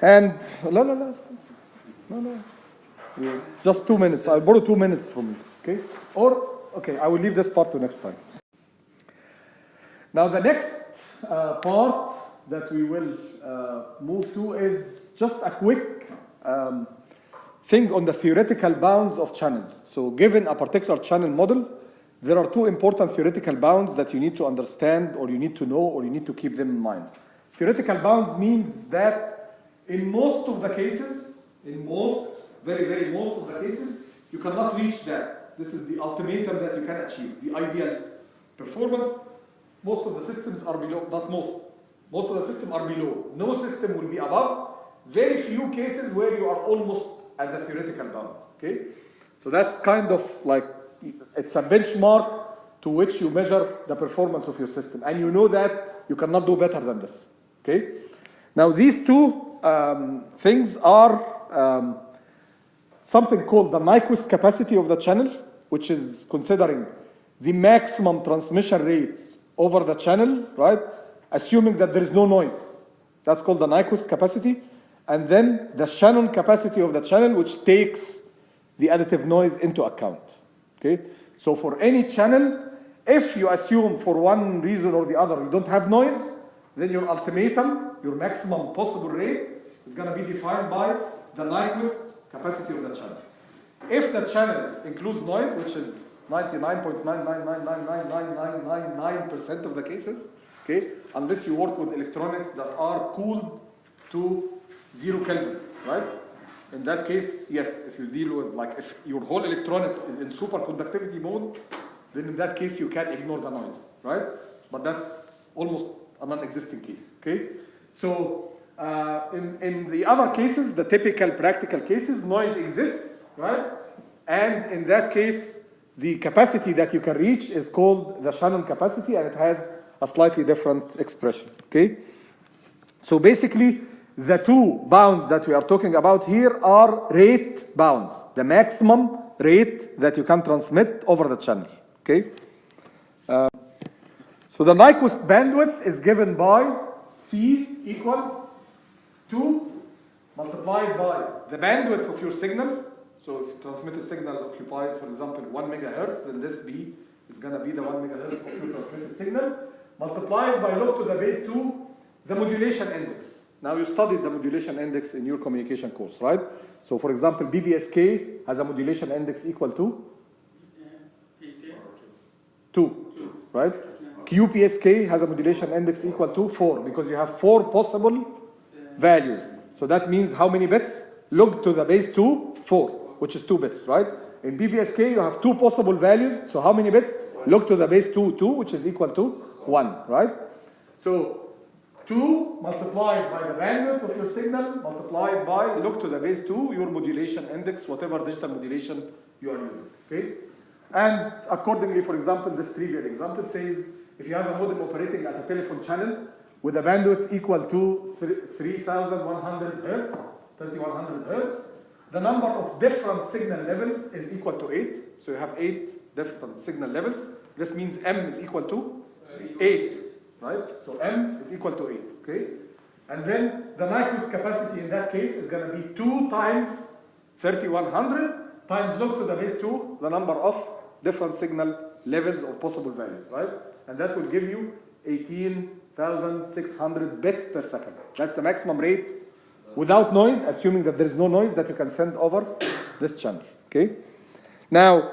And no. Just 2 minutes. I'll borrow 2 minutes from you. Okay? Or, okay, I will leave this part to next time. Now, the next part that we will move to is just a quick thing on the theoretical bounds of channels. So, given a particular channel model, there are two important theoretical bounds that you need to understand, or you need to know, or you need to keep them in mind. Theoretical bounds means that in most of the cases, very most of the cases, you cannot reach that. This is the ultimatum that you can achieve, the ideal performance. Most of the systems are below, not most of the systems are below. No system will be above. Very few cases where you are almost at the theoretical bound, okay? So that's kind of like, it's a benchmark to which you measure the performance of your system. And you know that you cannot do better than this, okay? Now these two things are something called the Nyquist capacity of the channel, which is considering the maximum transmission rate over the channel, right? Assuming that there is no noise. That's called the Nyquist capacity. And then the Shannon capacity of the channel, which takes the additive noise into account, okay? So for any channel, if you assume for one reason or the other you don't have noise, then your ultimatum, your maximum possible rate, is going to be defined by the Nyquist capacity of the channel. If the channel includes noise, which is 99.9999999% of the cases, okay, unless you work with electronics that are cooled to 0 Kelvin, right? In that case, yes, if you deal with, like, if your whole electronics is in superconductivity mode, then in that case you can ignore the noise, right? But that's almost a non-existing case, okay? So in the other cases, the typical practical cases, noise exists, right? And in that case, the capacity that you can reach is called the Shannon capacity, and it has a slightly different expression, okay? So basically, the two bounds that we are talking about here are rate bounds, the maximum rate that you can transmit over the channel, okay? So the Nyquist bandwidth is given by C equals 2 multiplied by the bandwidth of your signal. So if transmitted signal occupies, for example, 1 megahertz, then this B is going to be the 1 megahertz of your transmitted signal, multiplied by log to the base 2, the modulation index. Now you studied the modulation index in your communication course, right? So for example, BBSK has a modulation index equal to 2, right? QPSK has a modulation index equal to 4, because you have 4 possible values. So that means how many bits? Log to the base 2, 4, which is 2 bits, right? In BBSK, you have 2 possible values. So how many bits? Log to the base 2, 2, which is equal to 1, right? So 2 multiplied by the bandwidth of your signal, multiplied by log to the base 2, your modulation index, whatever digital modulation you are using, okay? And accordingly, for example, this trivial example says, if you have a modem operating at a telephone channel with a bandwidth equal to 3100 hertz, 3100 hertz, the number of different signal levels is equal to 8. So you have 8 different signal levels. This means M is equal to 8, right? So M is equal to 8, okay? And then the Nyquist capacity in that case is going to be 2 times 3100 times log to the base 2, the number of different signal levels or possible values, right? And that will give you 18,600 bits per second. That's the maximum rate without noise, assuming that there is no noise that you can send over this channel, okay? Now,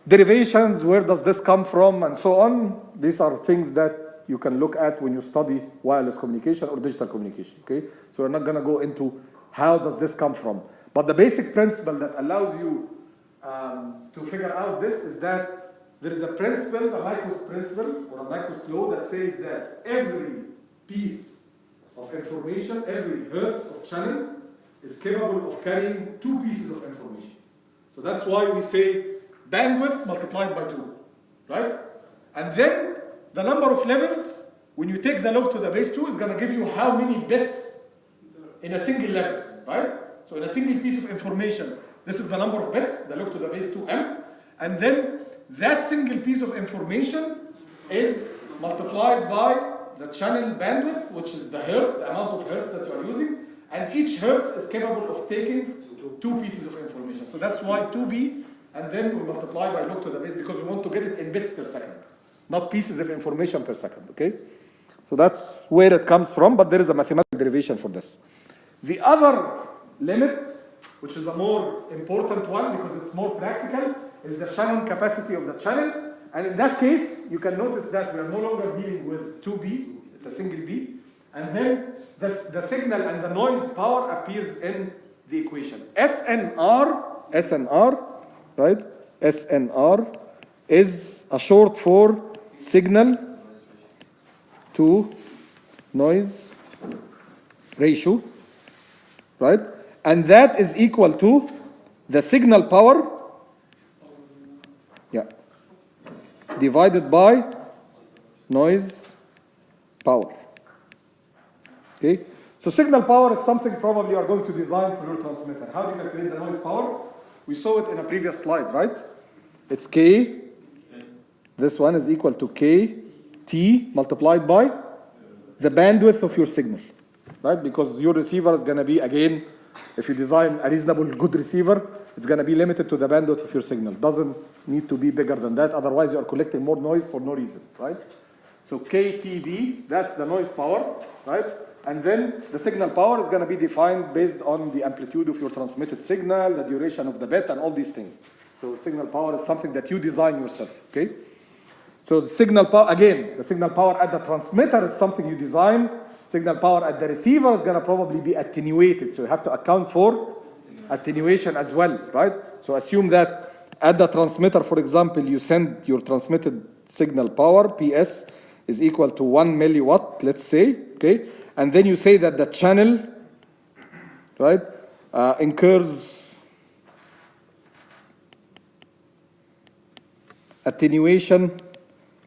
derivations, where does this come from, and so on, these are things that you can look at when you study wireless communication or digital communication, okay? So we're not going to go into how does this come from. But the basic principle that allows you to figure out this is that there is a principle, a Nyquist principle, or a Nyquist law that says that every piece of information, every hertz of channel is capable of carrying 2 pieces of information. So that's why we say bandwidth multiplied by 2, right? And then the number of levels, when you take the log to the base 2, is going to give you how many bits in a single level, right? So in a single piece of information, this is the number of bits, the log to the base 2m, and then that single piece of information is multiplied by the channel bandwidth, which is the hertz, the amount of hertz that you are using, and and each hertz is capable of taking 2 pieces of information. So that's why 2b, and then we multiply by log to the base because we want to get it in bits per second, not pieces of information per second, okay? So that's where it comes from, but there is a mathematical derivation for this. The other limit, which is a more important one because it's more practical, is the Shannon capacity of the channel. And in that case, you can notice that we are no longer dealing with 2b, it's a single b, and then the signal and the noise power appears in the equation. SNR, right? SNR is a short for signal to noise ratio, right? And that is equal to the signal power, divided by noise power. Okay? So signal power is something probably you are going to design for your transmitter. How do you calculate the noise power? We saw it in a previous slide, right? It's K. This one is equal to KT multiplied by the bandwidth of your signal, right? Because your receiver is going to be, again, if you design a reasonable good receiver, it's going to be limited to the bandwidth of your signal. Doesn't need to be bigger than that. Otherwise, you are collecting more noise for no reason, right? So KTB, that's the noise power, right? And then the signal power is going to be defined based on the amplitude of your transmitted signal, the duration of the bit, and all these things. So signal power is something that you design yourself, okay? So the signal power, again, the signal power at the transmitter is something you design. Signal power at the receiver is going to probably be attenuated. So you have to account for attenuation as well, right? So assume that at the transmitter, for example, you send your transmitted signal power, PS, is equal to 1 milliwatt, let's say, okay? And then you say that the channel, right, incurs attenuation,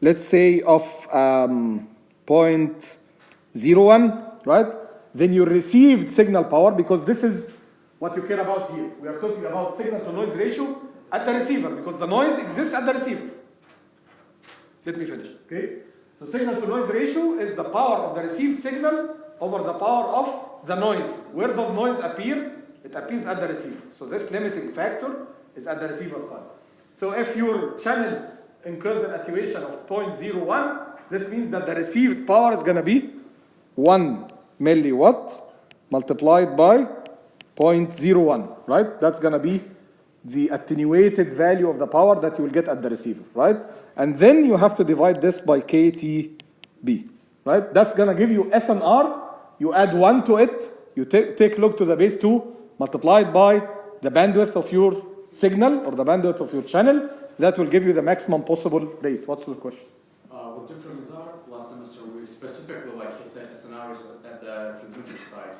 let's say, of 0.01, right? Then you received signal power, because this is what you care about here. We are talking about signal to noise ratio at the receiver, because the noise exists at the receiver. Let me finish, okay? So signal to noise ratio is the power of the received signal over the power of the noise. Where does noise appear? It appears at the receiver. So this limiting factor is at the receiver side. So if your channel incurs an attenuation of 0.01, this means that the received power is going to be 1 milliwatt multiplied by 0.01, right? That's going to be the attenuated value of the power that you will get at the receiver, right? And then you have to divide this by KTB, right? That's going to give you SNR. You add 1 to it. You take log to the base 2 multiplied by the bandwidth of your signal or the bandwidth of your channel. That will give you the maximum possible rate. What's the question? With Dr. Nizar, last semester, we specifically, like he said, scenarios at the transmitter side.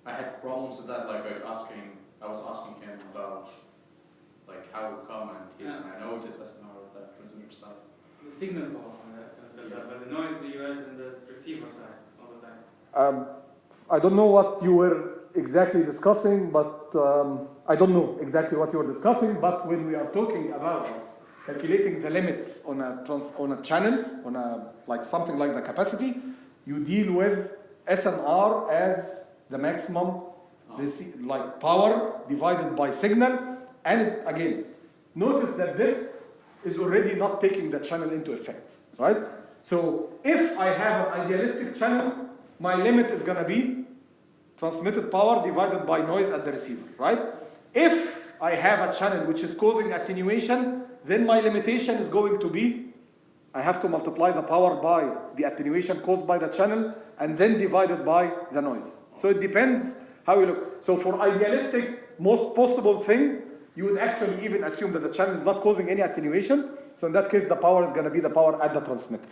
I had problems with that, like I was asking him about like how it come and I know it is SNR at the transmitter side. The signal power on that, but the noise you add in the receiver side all the time. I don't know what you were exactly discussing, but I don't know exactly what you were discussing, but when we are talking about calculating the limits on a channel, on a like something like the capacity, you deal with SNR as the maximum like power divided by signal. And again, notice that this is already not taking the channel into effect, right? So if I have an idealistic channel, my limit is going to be transmitted power divided by noise at the receiver, right? If I have a channel which is causing attenuation, then my limitation is going to be, I have to multiply the power by the attenuation caused by the channel and then divided by the noise. So it depends how you look. So for idealistic, most possible thing, you would actually even assume that the channel is not causing any attenuation. So in that case, the power is going to be the power at the transmitter,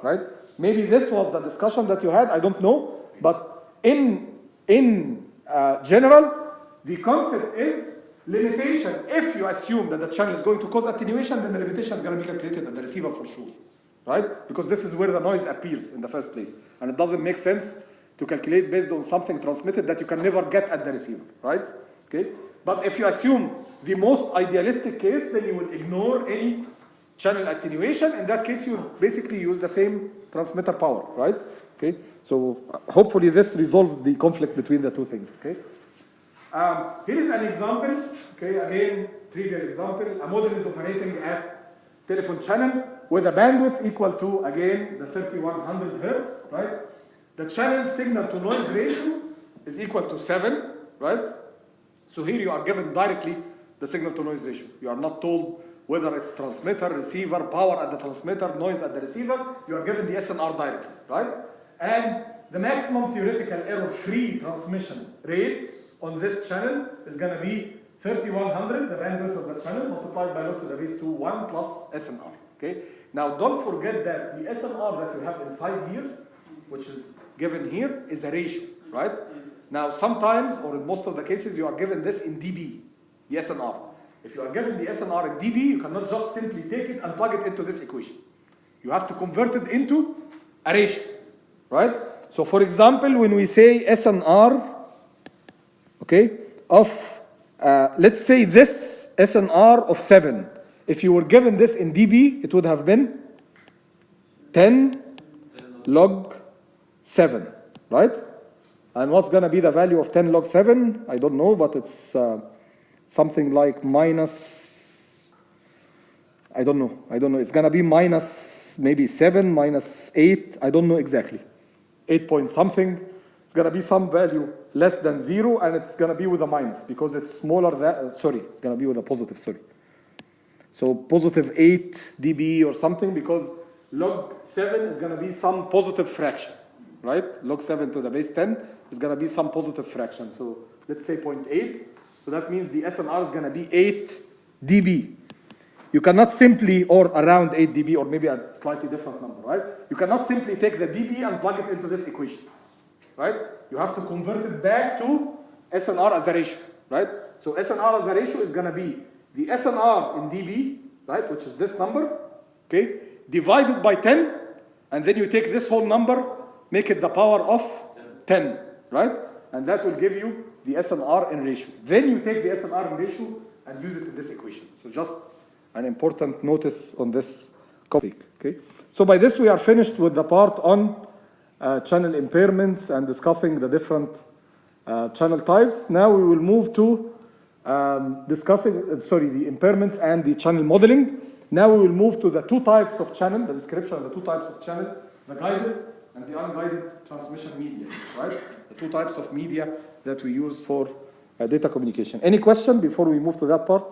right? Maybe this was the discussion that you had, I don't know. But in general, the concept is limitation. If you assume that the channel is going to cause attenuation, then the limitation is going to be calculated at the receiver for sure, right? Because this is where the noise appears in the first place. And it doesn't make sense to calculate based on something transmitted that you can never get at the receiver, right? Okay. But if you assume the most idealistic case, then you will ignore any channel attenuation. In that case, you basically use the same transmitter power, right? Okay. So hopefully this resolves the conflict between the two things, okay? Here is an example, okay, again, trivial example. A model is operating at telephone channel with a bandwidth equal to, again, the 3100 hertz, right? The channel signal to noise ratio is equal to 7, right? So here you are given directly the signal to noise ratio. You are not told whether it's transmitter, receiver, power at the transmitter, noise at the receiver. You are given the SNR directly, right? And the maximum theoretical error-free transmission rate on this channel is going to be 3100, the bandwidth of the channel, multiplied by log to the base 2, 1 plus SNR, okay? Now don't forget that the SNR that you have inside here, which is given here, is a ratio, right? Now sometimes, or in most of the cases, you are given this in dB, the SNR. If you are given the SNR in dB, you cannot just simply take it and plug it into this equation. You have to convert it into a ratio, right? So for example, when we say SNR, okay, of, let's say this SNR of 7, if you were given this in dB, it would have been 10 log 7, right? And what's going to be the value of 10 log 7? I don't know, but it's something like minus, I don't know. It's going to be minus maybe 7, minus 8. I don't know exactly. 8 point something. It's going to be some value less than 0, and it's going to be with a minus because it's smaller than, it's going to be with a positive, So positive 8 dB or something, because log 7 is going to be some positive fraction, right? Log 7 to the base 10 is going to be some positive fraction. So let's say 0.8. So that means the SNR is going to be 8 dB. You cannot simply, or around 8 dB, or maybe a slightly different number, right? You cannot simply take the dB and plug it into this equation, right? You have to convert it back to SNR as a ratio, right? So SNR as a ratio is going to be the SNR in dB, right, which is this number, okay, divided by 10, and then you take this whole number, make it the power of 10, right? And that will give you the SNR in ratio. Then you take the SNR in ratio and use it in this equation. So just an important notice on this topic, okay? So by this we are finished with the part on channel impairments and discussing the different channel types. Now we will move to discussing, the impairments and the channel modeling. Now we will move to the two types of channel, the description of the two types of channel, the guided and the unguided transmission media, right? The two types of media that we use for data communication. Any question before we move to that part?